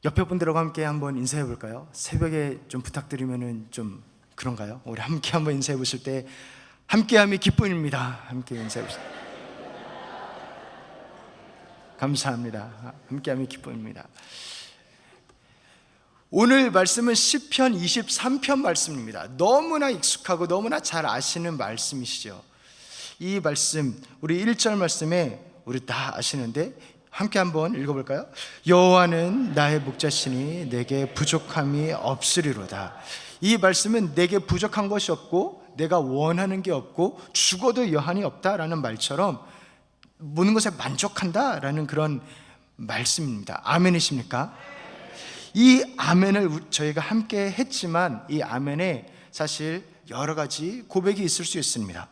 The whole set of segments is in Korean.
옆에 분들하고 함께 한번 인사해 볼까요? 새벽에 좀 부탁드리면은 좀 그런가요? 우리 함께 한번 인사해 보실 때 함께함이 기쁨입니다. 함께 인사해 보세요. 감사합니다. 함께함이 기쁨입니다. 오늘 말씀은 시편 23편 말씀입니다. 너무나 익숙하고 너무나 잘 아시는 말씀이시죠. 이 말씀, 우리 1절 말씀에 우리 다 아시는데 함께 한번 읽어볼까요? 여호와는 나의 목자시니 내게 부족함이 없으리로다. 이 말씀은 내게 부족한 것이 없고 내가 원하는 게 없고 죽어도 여한이 없다라는 말처럼 모든 것에 만족한다라는 그런 말씀입니다. 아멘이십니까? 이 아멘을 저희가 함께 했지만 이 아멘에 사실 여러 가지 고백이 있을 수 있습니다.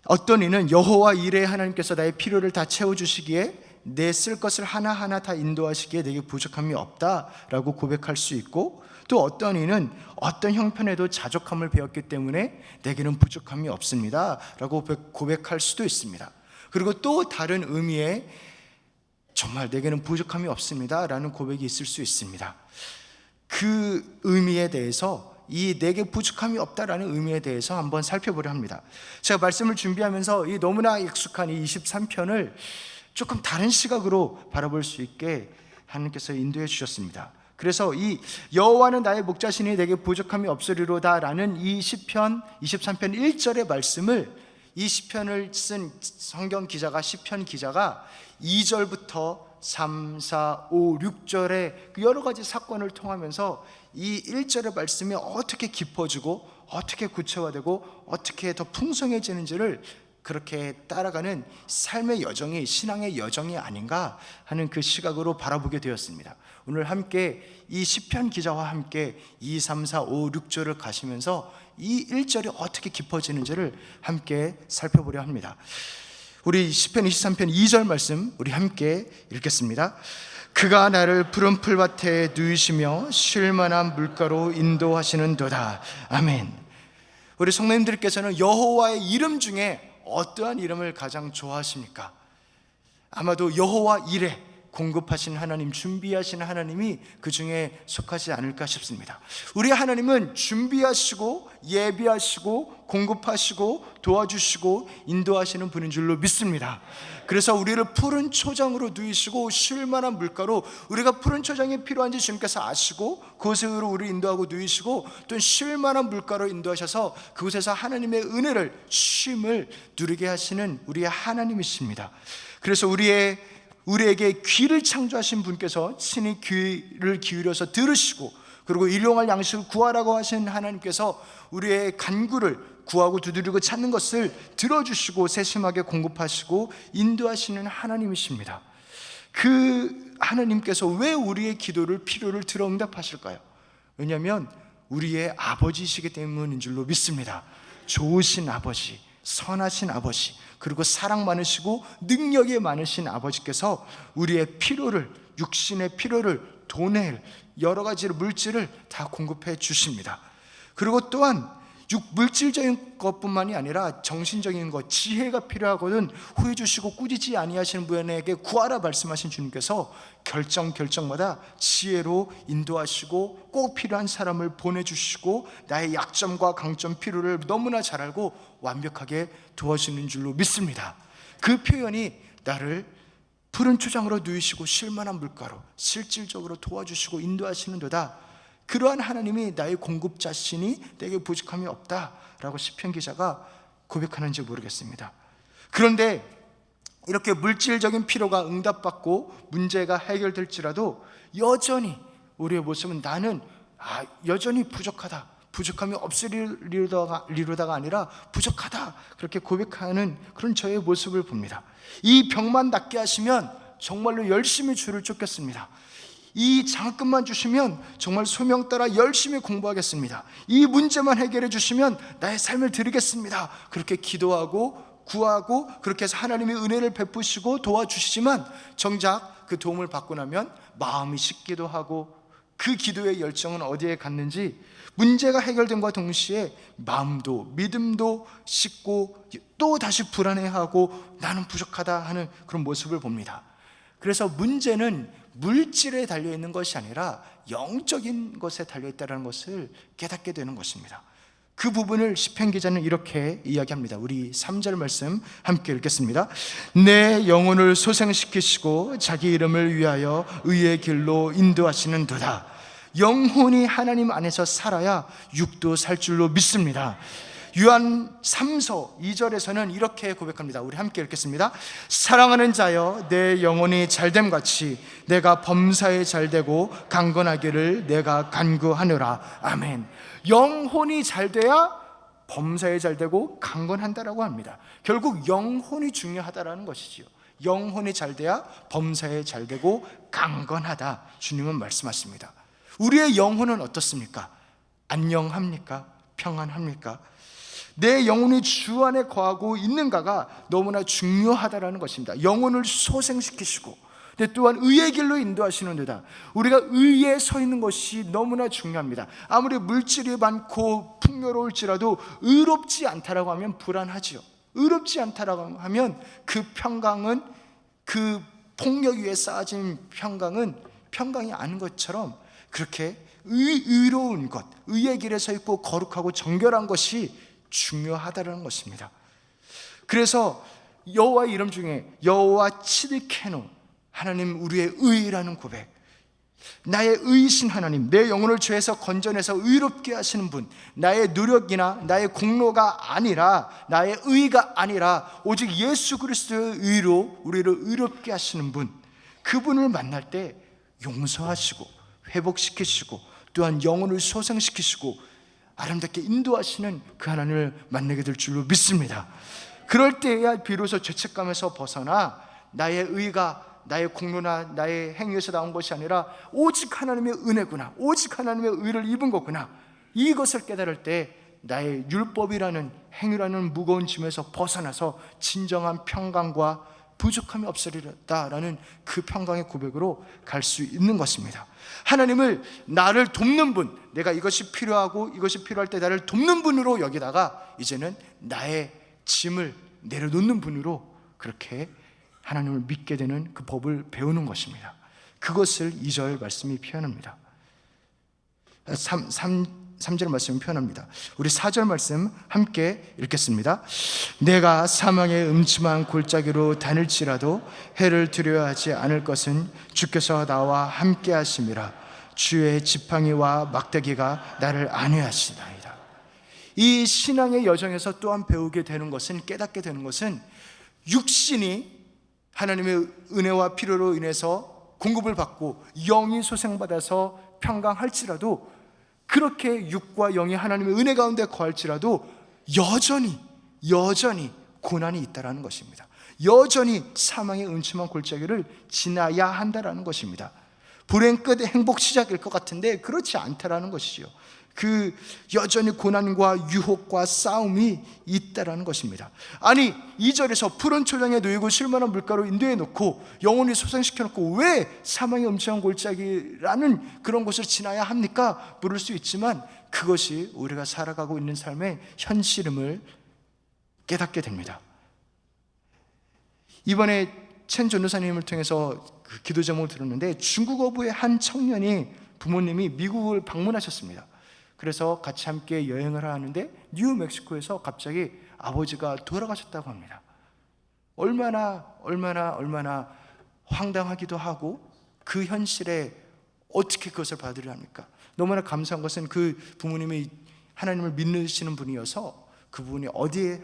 어떤 이는 여호와 이레 하나님께서 나의 필요를 다 채워주시기에 내 쓸 것을 하나하나 다 인도하시기에 내게 부족함이 없다라고 고백할 수 있고, 또 어떤 이는 어떤 형편에도 자족함을 배웠기 때문에 내게는 부족함이 없습니다 라고 고백할 수도 있습니다. 그리고 또 다른 의미의 정말 내게는 부족함이 없습니다 라는 고백이 있을 수 있습니다. 그 의미에 대해서, 이 내게 부족함이 없다라는 의미에 대해서 한번 살펴보려 합니다. 제가 말씀을 준비하면서 이 너무나 익숙한 이 23편을 조금 다른 시각으로 바라볼 수 있게 하나님께서 인도해 주셨습니다. 그래서 이 여호와는 나의 목자시니 내게 부족함이 없으리로다 라는 이 시편 23편 1절의 말씀을, 이 시편을 쓴 성경 기자가, 시편 기자가 2절부터 3, 4, 5, 6절의 여러 가지 사건을 통하면서 이 1절의 말씀이 어떻게 깊어지고 어떻게 구체화되고 어떻게 더 풍성해지는지를 그렇게 따라가는 삶의 여정이, 신앙의 여정이 아닌가 하는 그 시각으로 바라보게 되었습니다. 오늘 함께 이 시편 기자와 함께 2, 3, 4, 5, 6절을 가시면서 이 1절이 어떻게 깊어지는지를 함께 살펴보려 합니다. 우리 시편 23편 2절 말씀 우리 함께 읽겠습니다. 그가 나를 푸른 풀밭에 누이시며 쉴 만한 물가로 인도하시는도다. 아멘. 우리 성도님들께서는 여호와의 이름 중에 어떠한 이름을 가장 좋아하십니까? 아마도 여호와 이레, 공급하신 하나님, 준비하신 하나님이 그 중에 속하지 않을까 싶습니다. 우리 하나님은 준비하시고 예비하시고 공급하시고 도와주시고 인도하시는 분인 줄로 믿습니다. 그래서 우리를 푸른 초장으로 누이시고 쉴 만한 물가로, 우리가 푸른 초장이 필요한지 주님께서 아시고 그곳으로 우리를 인도하고 누이시고 또 쉴 만한 물가로 인도하셔서 그곳에서 하나님의 은혜를, 쉼을 누리게 하시는 우리의 하나님이십니다. 그래서 우리에게 귀를 창조하신 분께서 친히 귀를 기울여서 들으시고, 그리고 일용할 양식을 구하라고 하신 하나님께서 우리의 간구를 구하고 두드리고 찾는 것을 들어주시고 세심하게 공급하시고 인도하시는 하나님이십니다. 그 하나님께서 왜 우리의 기도를, 필요를 들어 응답하실까요? 왜냐하면 우리의 아버지이시기 때문인 줄로 믿습니다. 좋으신 아버지, 선하신 아버지, 그리고 사랑 많으시고 능력이 많으신 아버지께서 우리의 필요를, 육신의 필요를, 돈을, 여러 가지 물질을 다 공급해 주십니다. 그리고 또한 물질적인 것뿐만이 아니라 정신적인 것, 지혜가 필요하거든 후회 주시고 꾸짖지 아니하시는 분에게 구하라 말씀하신 주님께서 결정마다 지혜로 인도하시고 꼭 필요한 사람을 보내주시고 나의 약점과 강점, 필요를 너무나 잘 알고 완벽하게 도와주는 줄로 믿습니다. 그 표현이 나를 푸른 초장으로 누이시고 쉴 만한 물가로 실질적으로 도와주시고 인도하시는도다. 그러한 하나님이 나의 공급자시니 내게 부족함이 없다라고 시편 기자가 고백하는지 모르겠습니다. 그런데 이렇게 물질적인 필요가 응답받고 문제가 해결될지라도 여전히 우리의 모습은 나는 여전히 부족하다, 부족함이 없으리로다가 아니라 부족하다, 그렇게 고백하는 그런 저의 모습을 봅니다. 이 병만 낫게 하시면 정말로 열심히 주를 쫓겠습니다. 이 장학금만 주시면 정말 소명 따라 열심히 공부하겠습니다. 이 문제만 해결해 주시면 나의 삶을 드리겠습니다. 그렇게 기도하고 구하고 그렇게 해서 하나님의 은혜를 베푸시고 도와주시지만 정작 그 도움을 받고 나면 마음이 식기도 하고 그 기도의 열정은 어디에 갔는지 문제가 해결됨과 동시에 마음도 믿음도 식고 또 다시 불안해하고 나는 부족하다 하는 그런 모습을 봅니다. 그래서 문제는 물질에 달려있는 것이 아니라 영적인 것에 달려있다는 것을 깨닫게 되는 것입니다. 그 부분을 시편 기자는 이렇게 이야기합니다. 우리 3절 말씀 함께 읽겠습니다. 내 영혼을 소생시키시고 자기 이름을 위하여 의의 길로 인도하시는 도다. 영혼이 하나님 안에서 살아야 육도 살 줄로 믿습니다. 요한 3서 2절에서는 이렇게 고백합니다. 우리 함께 읽겠습니다. 사랑하는 자여, 내 영혼이 잘됨 같이 내가 범사에 잘되고 강건하기를 내가 간구하노라. 아멘. 영혼이 잘돼야 범사에 잘되고 강건한다라고 합니다. 결국 영혼이 중요하다라는 것이지요. 영혼이 잘돼야 범사에 잘되고 강건하다, 주님은 말씀하십니다. 우리의 영혼은 어떻습니까? 안녕합니까? 평안합니까? 내 영혼이 주 안에 거하고 있는가가 너무나 중요하다라는 것입니다. 영혼을 소생시키시고 또한 의의 길로 인도하시는 데다, 우리가 의에 서 있는 것이 너무나 중요합니다. 아무리 물질이 많고 풍요로울지라도 의롭지 않다라고 하면 불안하지요. 의롭지 않다라고 하면 그 평강은, 그 폭력 위에 쌓아진 평강은 평강이 아닌 것처럼, 그렇게 의로운 것, 의의 길에 서 있고 거룩하고 정결한 것이 중요하다는 것입니다. 그래서 여호와의 이름 중에 여호와 치드케노, 하나님 우리의 의라는 고백, 나의 의이신 하나님, 내 영혼을 죄에서 건져내서 의롭게 하시는 분, 나의 노력이나 나의 공로가 아니라, 나의 의가 아니라 오직 예수 그리스도의 의로 우리를 의롭게 하시는 분, 그분을 만날 때 용서하시고 회복시키시고 또한 영혼을 소생시키시고 아름답게 인도하시는 그 하나님을 만나게 될 줄로 믿습니다. 그럴 때야 비로소 죄책감에서 벗어나 나의 의가 나의 공로나 나의 행위에서 나온 것이 아니라 오직 하나님의 은혜구나, 오직 하나님의 의를 입은 거구나, 이것을 깨달을 때 나의 율법이라는 행위라는 무거운 짐에서 벗어나서 진정한 평강과 부족함이 없으리라는 그 평강의 고백으로 갈 수 있는 것입니다. 하나님을 나를 돕는 분, 내가 이것이 필요하고 이것이 필요할 때 나를 돕는 분으로 여기다가 이제는 나의 짐을 내려놓는 분으로 그렇게 하나님을 믿게 되는 그 법을 배우는 것입니다. 그것을 2절 말씀이 표현합니다. 3절 말씀이 표현합니다. 우리 4절 말씀 함께 읽겠습니다. 내가 사망의 음침한 골짜기로 다닐지라도 해를 두려워하지 않을 것은 주께서 나와 함께 하심이라. 주의 지팡이와 막대기가 나를 안위하시나이다. 이 신앙의 여정에서 또한 배우게 되는 것은, 깨닫게 되는 것은, 육신이 하나님의 은혜와 필요로 인해서 공급을 받고 영이 소생받아서 평강할지라도, 그렇게 육과 영이 하나님의 은혜 가운데 거할지라도 여전히 고난이 있다라는 것입니다. 여전히 사망의 음침한 골짜기를 지나야 한다라는 것입니다. 불행 끝 행복 시작일 것 같은데 그렇지 않다라는 것이죠. 그 여전히 고난과 유혹과 싸움이 있다라는 것입니다. 아니, 2절에서 푸른 초장에 놓이고 실만한 물가로 인도해 놓고 영혼이 소생시켜 놓고 왜 사망의 음침한 골짜기라는 그런 곳을 지나야 합니까? 물을 수 있지만 그것이 우리가 살아가고 있는 삶의 현실임을 깨닫게 됩니다. 이번에 첸 전도사님을 통해서 그 기도 제목을 들었는데, 중국 어부의 한 청년이 부모님이 미국을 방문하셨습니다. 그래서 같이 함께 여행을 하는데 뉴멕시코에서 갑자기 아버지가 돌아가셨다고 합니다. 얼마나 황당하기도 하고, 그 현실에 어떻게 그것을 받으려 합니까? 너무나 감사한 것은 그 부모님이 하나님을 믿으시는 분이어서 그분이 어디에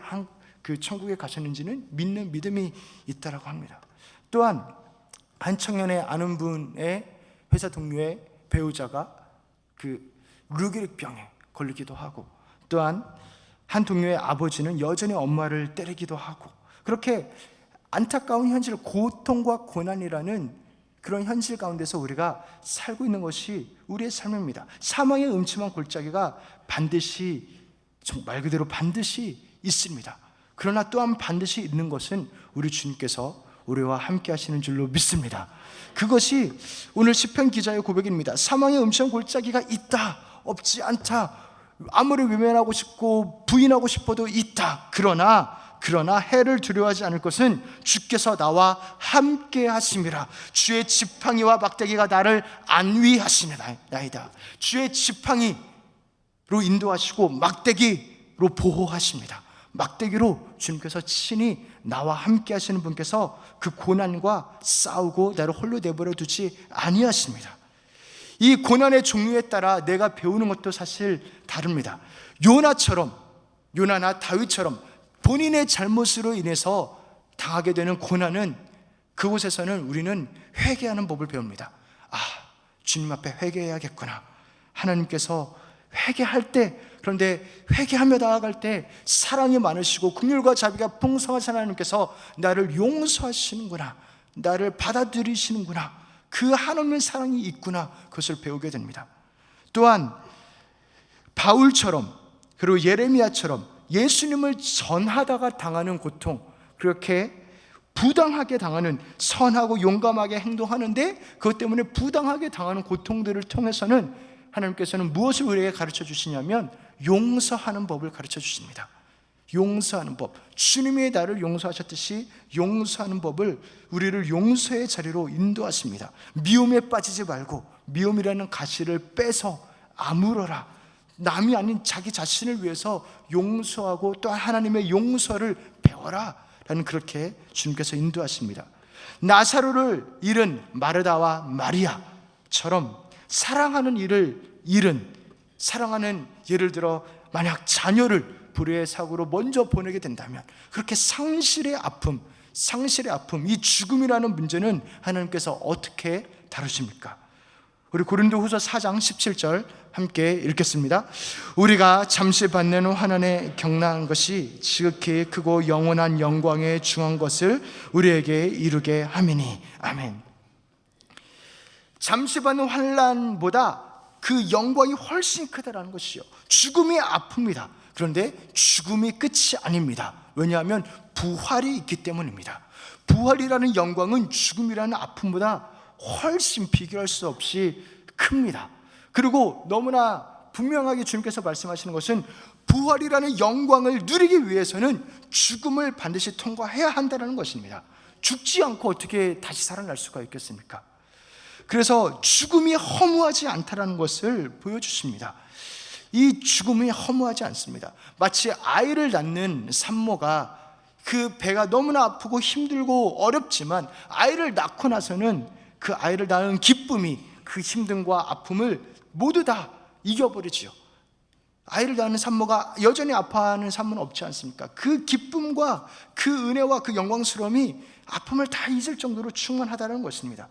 그 천국에 가셨는지는 믿는 믿음이 있다라고 합니다. 또한 한 청년의 아는 분의 회사 동료의 배우자가 그 루게릭병에 걸리기도 하고, 또한 한 동료의 아버지는 여전히 엄마를 때리기도 하고, 그렇게 안타까운 현실, 고통과 고난이라는 그런 현실 가운데서 우리가 살고 있는 것이 우리의 삶입니다. 사망의 음침한 골짜기가 반드시, 말 그대로 반드시 있습니다. 그러나 또한 반드시 있는 것은 우리 주님께서 우리와 함께 하시는 줄로 믿습니다. 그것이 오늘 시편 기자의 고백입니다. 사망의 음침한 골짜기가 있다, 없지 않다, 아무리 외면하고 싶고 부인하고 싶어도 있다. 그러나 그러나 해를 두려워하지 않을 것은 주께서 나와 함께 하심이라. 주의 지팡이와 막대기가 나를 안위하시나이다. 주의 지팡이로 인도하시고 막대기로 보호하십니다. 막대기로 주님께서 친히 나와 함께 하시는 분께서 그 고난과 싸우고 나를 홀로 내버려 두지 아니하십니다. 이 고난의 종류에 따라 내가 배우는 것도 사실 다릅니다. 요나나 다윗처럼 본인의 잘못으로 인해서 당하게 되는 고난은, 그곳에서는 우리는 회개하는 법을 배웁니다. 주님 앞에 회개해야겠구나. 하나님께서 회개할 때, 그런데 회개하며 나아갈 때 사랑이 많으시고 긍휼과 자비가 풍성하신 하나님께서 나를 용서하시는구나, 나를 받아들이시는구나, 그 하나님의 사랑이 있구나, 그것을 배우게 됩니다. 또한 바울처럼, 그리고 예레미야처럼 예수님을 전하다가 당하는 고통, 그렇게 부당하게 당하는, 선하고 용감하게 행동하는데 그것 때문에 부당하게 당하는 고통들을 통해서는 하나님께서는 무엇을 우리에게 가르쳐 주시냐면 용서하는 법을 가르쳐 주십니다. 용서하는 법, 주님이 나를 용서하셨듯이 용서하는 법을, 우리를 용서의 자리로 인도하십니다. 미움에 빠지지 말고 미움이라는 가시를 빼서 아물어라. 남이 아닌 자기 자신을 위해서 용서하고 또 하나님의 용서를 배워라 라는, 그렇게 주님께서 인도하십니다. 나사로를 잃은 마르다와 마리아처럼 사랑하는 사랑하는, 예를 들어 만약 자녀를 불의의 사고로 먼저 보내게 된다면, 그렇게 상실의 아픔, 이 죽음이라는 문제는 하나님께서 어떻게 다루십니까? 우리 고린도후서 4장 17절 함께 읽겠습니다. 우리가 잠시 받는 환난에 경나한 것이 지극히 크고 영원한 영광에 중한 것을 우리에게 이루게 함이니. 아멘. 잠시 받는 환난보다 그 영광이 훨씬 크다라는 것이요, 죽음이 아픕니다. 그런데 죽음이 끝이 아닙니다. 왜냐하면 부활이 있기 때문입니다. 부활이라는 영광은 죽음이라는 아픔보다 훨씬 비교할 수 없이 큽니다. 그리고 너무나 분명하게 주님께서 말씀하시는 것은, 부활이라는 영광을 누리기 위해서는 죽음을 반드시 통과해야 한다는 것입니다. 죽지 않고 어떻게 다시 살아날 수가 있겠습니까? 그래서 죽음이 허무하지 않다는 것을 보여주십니다. 이 죽음이 허무하지 않습니다. 마치 아이를 낳는 산모가 그 배가 너무나 아프고 힘들고 어렵지만 아이를 낳고 나서는 그 아이를 낳은 기쁨이 그 힘듦과 아픔을 모두 다 이겨버리지요. 아이를 낳는 산모가 여전히 아파하는 산모는 없지 않습니까? 그 기쁨과 그 은혜와 그 영광스러움이 아픔을 다 잊을 정도로 충만하다는 것입니다.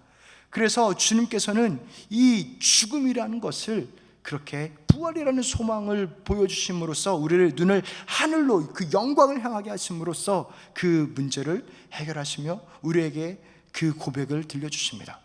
그래서 주님께서는 이 죽음이라는 것을 그렇게 부활이라는 소망을 보여주심으로써 우리를 눈을 하늘로, 그 영광을 향하게 하심으로써 그 문제를 해결하시며 우리에게 그 고백을 들려주십니다.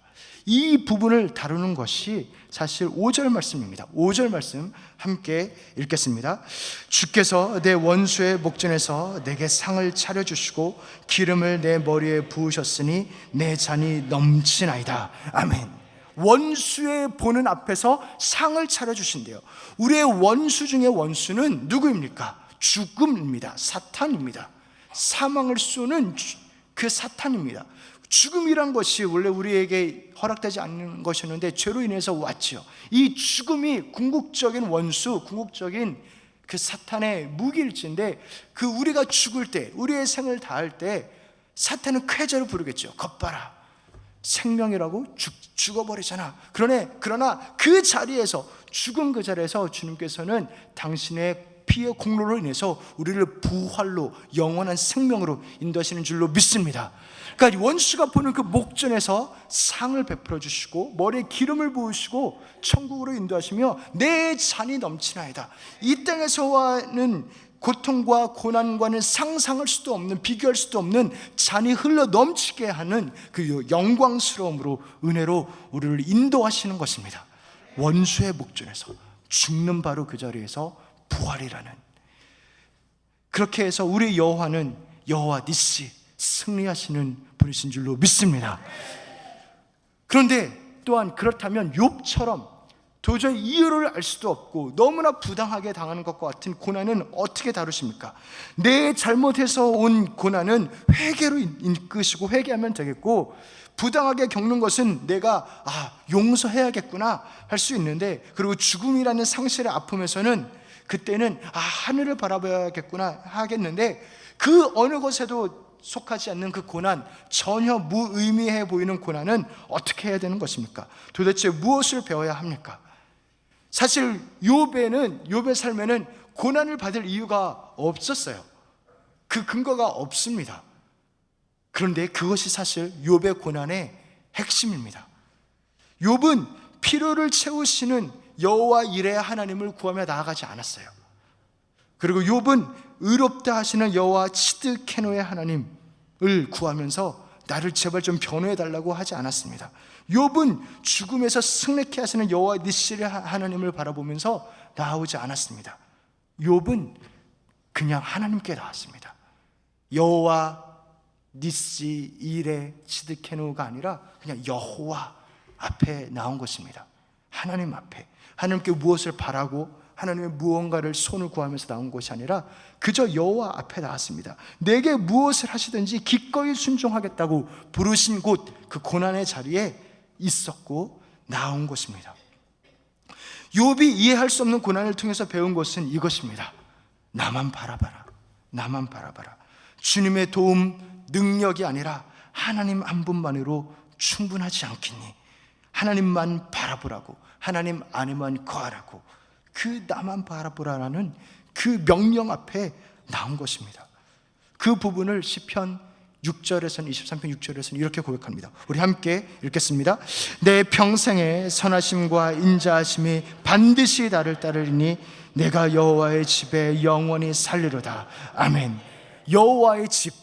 이 부분을 다루는 것이 사실 5절 말씀입니다. 5절 말씀 함께 읽겠습니다. 주께서 내 원수의 목전에서 내게 상을 차려주시고 기름을 내 머리에 부으셨으니 내 잔이 넘치나이다. 아멘. 원수의 보는 앞에서 상을 차려주신대요. 우리의 원수 중에 원수는 누구입니까? 죽음입니다. 사탄입니다. 사망을 쏘는 그 사탄입니다. 죽음이란 것이 원래 우리에게 허락되지 않는 것이었는데 죄로 인해서 왔죠. 이 죽음이 궁극적인 원수, 궁극적인 그 사탄의 무기일진데, 그 우리가 죽을 때, 우리의 생을 다할 때 사탄은 쾌재로 부르겠죠. 겉봐라, 생명이라고 죽어버리잖아. 그러나 그 자리에서, 죽은 그 자리에서 주님께서는 당신의 피의 공로로 인해서 우리를 부활로, 영원한 생명으로 인도하시는 줄로 믿습니다. 그러니까 원수가 보는 그 목전에서 상을 베풀어 주시고 머리에 기름을 부으시고 천국으로 인도하시며 내 잔이 넘치나이다. 이 땅에서와는 고통과 고난과는 상상할 수도 없는, 비교할 수도 없는 잔이 흘러 넘치게 하는 그 영광스러움으로, 은혜로 우리를 인도하시는 것입니다. 원수의 목전에서 죽는 바로 그 자리에서 부활이라는, 그렇게 해서 우리 여호와는 여호와 니시, 승리하시는 분이신 줄로 믿습니다. 그런데 또한 그렇다면 욥처럼 도저히 이유를 알 수도 없고 너무나 부당하게 당하는 것과 같은 고난은 어떻게 다루십니까? 내 잘못해서 온 고난은 회개로 이끄시고 회개하면 되겠고, 부당하게 겪는 것은 내가 용서해야겠구나 할 수 있는데, 그리고 죽음이라는 상실의 아픔에서는 그때는 하늘을 바라봐야겠구나 하겠는데, 그 어느 것에도 속하지 않는 그 고난, 전혀 무의미해 보이는 고난은 어떻게 해야 되는 것입니까? 도대체 무엇을 배워야 합니까? 사실 욥의 삶에는 고난을 받을 이유가 없었어요. 그 근거가 없습니다. 그런데 그것이 사실 욥의 고난의 핵심입니다. 욥은 필요를 채우시는 여호와 이레 하나님을 구하며 나아가지 않았어요. 그리고 욥은 의롭다 하시는 여호와 츠드케노의 하나님을 구하면서 나를 제발 좀 변호해 달라고 하지 않았습니다. 욥은 죽음에서 승리케 하시는 여호와 니시의 하나님을 바라보면서 나아오지 않았습니다. 욥은 그냥 하나님께 나왔습니다. 여호와 니시 이레 츠드케노가 아니라 그냥 여호와 앞에 나온 것입니다. 하나님 앞에, 하나님께 무엇을 바라고 하나님의 무언가를 손을 구하면서 나온 것이 아니라 그저 여호와 앞에 나왔습니다. 내게 무엇을 하시든지 기꺼이 순종하겠다고 부르신 곳, 그 고난의 자리에 있었고 나온 것입니다. 욥이 이해할 수 없는 고난을 통해서 배운 것은 이것입니다. 나만 바라봐라. 나만 바라봐라. 주님의 도움, 능력이 아니라 하나님 한 분만으로 충분하지 않겠니? 하나님만 바라보라고, 하나님 안에만 거하라고, 그 나만 바라보라라는 그 명령 앞에 나온 것입니다. 그 부분을 시편 6절에서는 23편 6절에서는 이렇게 고백합니다. 우리 함께 읽겠습니다. 내 평생의 선하심과 인자하심이 반드시 나를 따르리니 내가 여호와의 집에 영원히 살리로다. 아멘. 여호와의 집,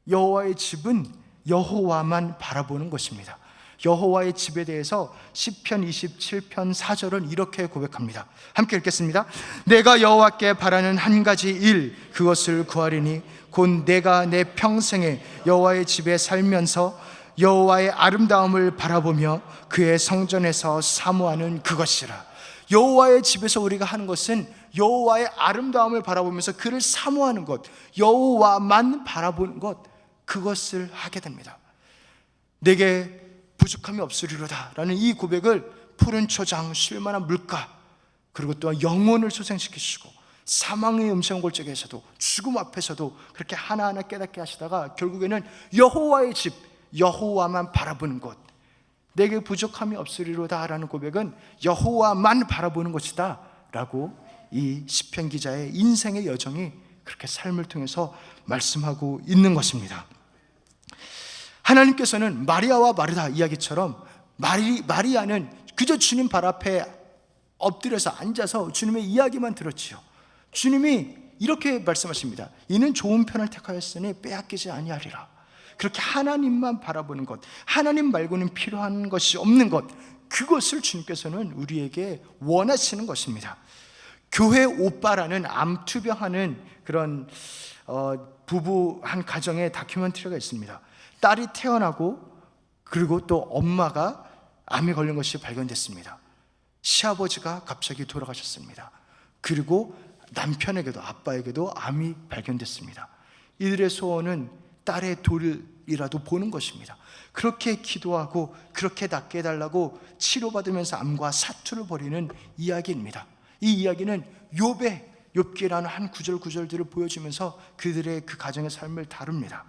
여호와의 집은 여호와만 바라보는 것입니다. 여호와의 집에 대해서 시편 27편 4절은 이렇게 고백합니다. 함께 읽겠습니다. 내가 여호와께 바라는 한 가지 일, 그것을 구하리니 곧 내가 내 평생에 여호와의 집에 살면서 여호와의 아름다움을 바라보며 그의 성전에서 사모하는 그것이라. 여호와의 집에서 우리가 하는 것은 여호와의 아름다움을 바라보면서 그를 사모하는 것, 여호와만 바라보는 것, 그것을 하게 됩니다. 내게 부족함이 없으리로다 라는 이 고백을 푸른 초장, 쉴만한 물가, 그리고 또한 영혼을 소생시키시고 사망의 음성골짜기에서도 죽음 앞에서도 그렇게 하나하나 깨닫게 하시다가 결국에는 여호와의 집, 여호와만 바라보는 것, 내게 부족함이 없으리로다 라는 고백은 여호와만 바라보는 것이다 라고 이 시편 기자의 인생의 여정이 그렇게 삶을 통해서 말씀하고 있는 것입니다. 하나님께서는 마리아와 마르다 이야기처럼 마리아는 그저 주님 발 앞에 엎드려서 앉아서 주님의 이야기만 들었지요. 주님이 이렇게 말씀하십니다. 이는 좋은 편을 택하였으니 빼앗기지 아니하리라. 그렇게 하나님만 바라보는 것, 하나님 말고는 필요한 것이 없는 것, 그것을 주님께서는 우리에게 원하시는 것입니다. 교회 오빠라는 암투병하는 그런 부부 한 가정의 다큐멘터리가 있습니다. 딸이 태어나고 그리고 또 엄마가 암에 걸린 것이 발견됐습니다. 시아버지가 갑자기 돌아가셨습니다. 그리고 남편에게도, 아빠에게도 암이 발견됐습니다. 이들의 소원은 딸의 돌이라도 보는 것입니다. 그렇게 기도하고 그렇게 낫게 해달라고 치료받으면서 암과 사투를 벌이는 이야기입니다. 이 이야기는 욥기라는 한 구절들을 보여주면서 그들의 그 가정의 삶을 다룹니다.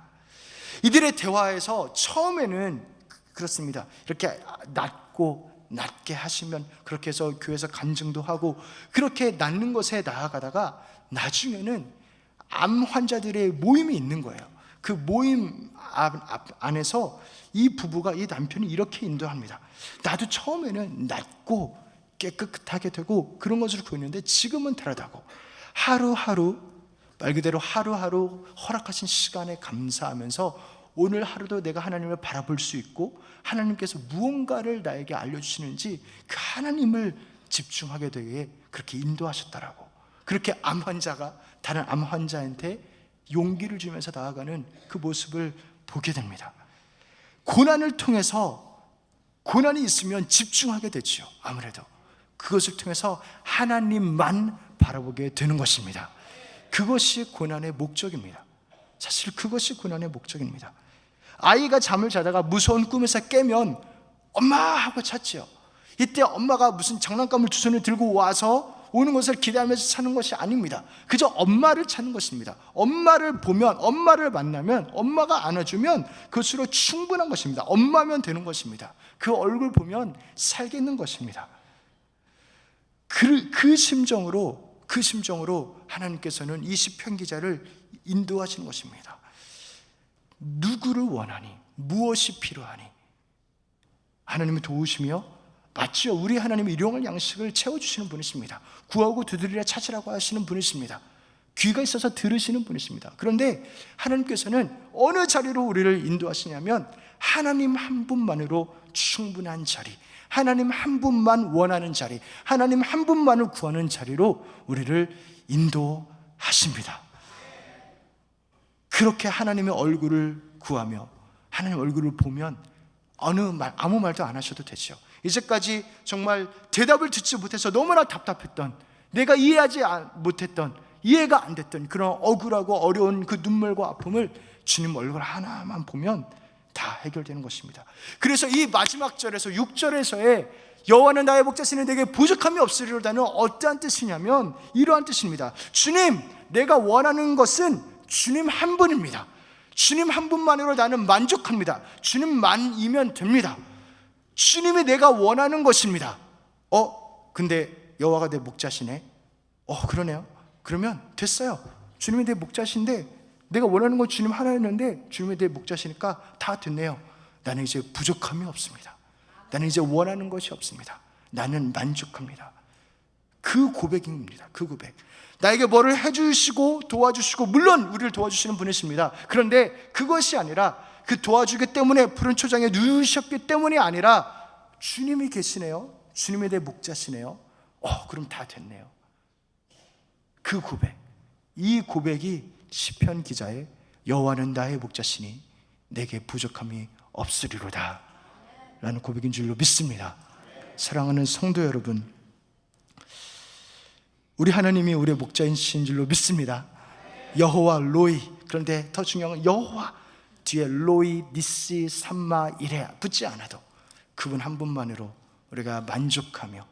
이들의 대화에서 처음에는 그렇습니다. 이렇게 낫게 하시면 그렇게 해서 교회에서 간증도 하고 그렇게 낫는 것에 나아가다가 나중에는 암 환자들의 모임이 있는 거예요. 그 모임 안에서 이 부부가, 이 남편이 이렇게 인도합니다. 나도 처음에는 낫고 깨끗하게 되고 그런 것을 보였는데 지금은 다르다고. 하루하루, 말 그대로 하루하루 허락하신 시간에 감사하면서 오늘 하루도 내가 하나님을 바라볼 수 있고 하나님께서 무언가를 나에게 알려주시는지 그 하나님을 집중하게 되게 그렇게 인도하셨다라고. 그렇게 암 환자가 다른 암 환자한테 용기를 주면서 나아가는 그 모습을 보게 됩니다. 고난을 통해서, 고난이 있으면 집중하게 되죠. 아무래도 그것을 통해서 하나님만 바라보게 되는 것입니다. 그것이 고난의 목적입니다. 사실 그것이 고난의 목적입니다. 아이가 잠을 자다가 무서운 꿈에서 깨면 엄마 하고 찾지요. 이때 엄마가 무슨 장난감을 두 손에 들고 와서 오는 것을 기대하면서 사는 것이 아닙니다. 그저 엄마를 찾는 것입니다. 엄마를 보면, 엄마를 만나면, 엄마가 안아주면 그것으로 충분한 것입니다. 엄마면 되는 것입니다. 그 얼굴 보면 살겠는 것입니다. 그 심정으로 하나님께서는 이 시편 기자를 인도하시는 것입니다. 누구를 원하니? 무엇이 필요하니? 하나님이 도우시며, 맞지요? 우리 하나님이 일용할 양식을 채워주시는 분이십니다. 구하고 두드리라 찾으라고 하시는 분이십니다. 귀가 있어서 들으시는 분이십니다. 그런데 하나님께서는 어느 자리로 우리를 인도하시냐면 하나님 한 분만으로 충분한 자리, 하나님 한 분만 원하는 자리, 하나님 한 분만을 구하는 자리로 우리를 인도하십니다. 그렇게 하나님의 얼굴을 구하며 하나님 얼굴을 보면 아무 말도 안 하셔도 되죠. 이제까지 정말 대답을 듣지 못해서 너무나 답답했던, 내가 이해하지 못했던, 이해가 안 됐던 그런 억울하고 어려운 그 눈물과 아픔을 주님 얼굴 하나만 보면 다 해결되는 것입니다. 그래서 이 마지막 절에서 6절에서의 여호와는 나의 목자시니 내게 부족함이 없으리로다는 어떠한 뜻이냐면 이러한 뜻입니다. 주님, 내가 원하는 것은 주님 한 분입니다. 주님 한 분만으로 나는 만족합니다. 주님만이면 됩니다. 주님이 내가 원하는 것입니다. 근데 여호와가 내 목자시네. 그러네요. 그러면 됐어요. 주님이 내 목자신데 내가 원하는 건 주님 하나였는데 주님이 내 목자시니까 다 됐네요. 나는 이제 부족함이 없습니다. 나는 이제 원하는 것이 없습니다. 나는 만족합니다. 그 고백입니다. 그 고백. 나에게 뭐를 해주시고 도와주시고, 물론 우리를 도와주시는 분이십니다. 그런데 그것이 아니라, 그 도와주기 때문에 푸른 초장에 누우셨기 때문이 아니라 주님이 계시네요. 주님이 내 목자시네요. 그럼 다 됐네요. 그 고백, 이 고백이 시편 기자의 여호와는 나의 목자시니 내게 부족함이 없으리로다 라는 고백인 줄로 믿습니다. 사랑하는 성도 여러분, 우리 하나님이 우리의 목자이신 줄로 믿습니다. 여호와 로이, 그런데 더 중요한 건 여호와 뒤에 로이, 니시, 삼마, 이레 붙지 않아도 그분 한 분만으로 우리가 만족하며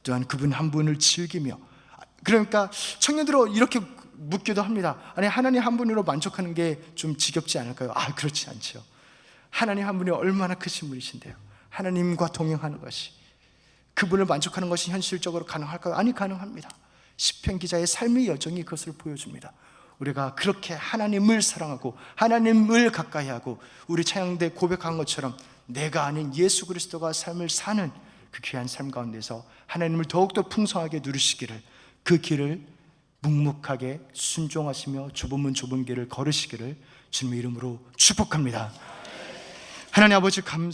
또한 그분 한 분을 즐기며, 그러니까 청년들은 이렇게 묻기도 합니다. 아니, 하나님 한 분으로 만족하는 게 좀 지겹지 않을까요? 그렇지 않죠. 하나님 한 분이 얼마나 크신 분이신데요. 하나님과 동행하는 것이, 그분을 만족하는 것이 현실적으로 가능할까요? 아니, 가능합니다. 시편 기자의 삶의 여정이 그것을 보여줍니다. 우리가 그렇게 하나님을 사랑하고 하나님을 가까이 하고 우리 찬양대 고백한 것처럼 내가 아닌 예수 그리스도가 삶을 사는 그 귀한 삶 가운데서 하나님을 더욱더 풍성하게 누리시기를, 그 길을 묵묵하게 순종하시며 좁은 문 좁은 길을 걸으시기를 주님의 이름으로 축복합니다. 하나님 아버지 감사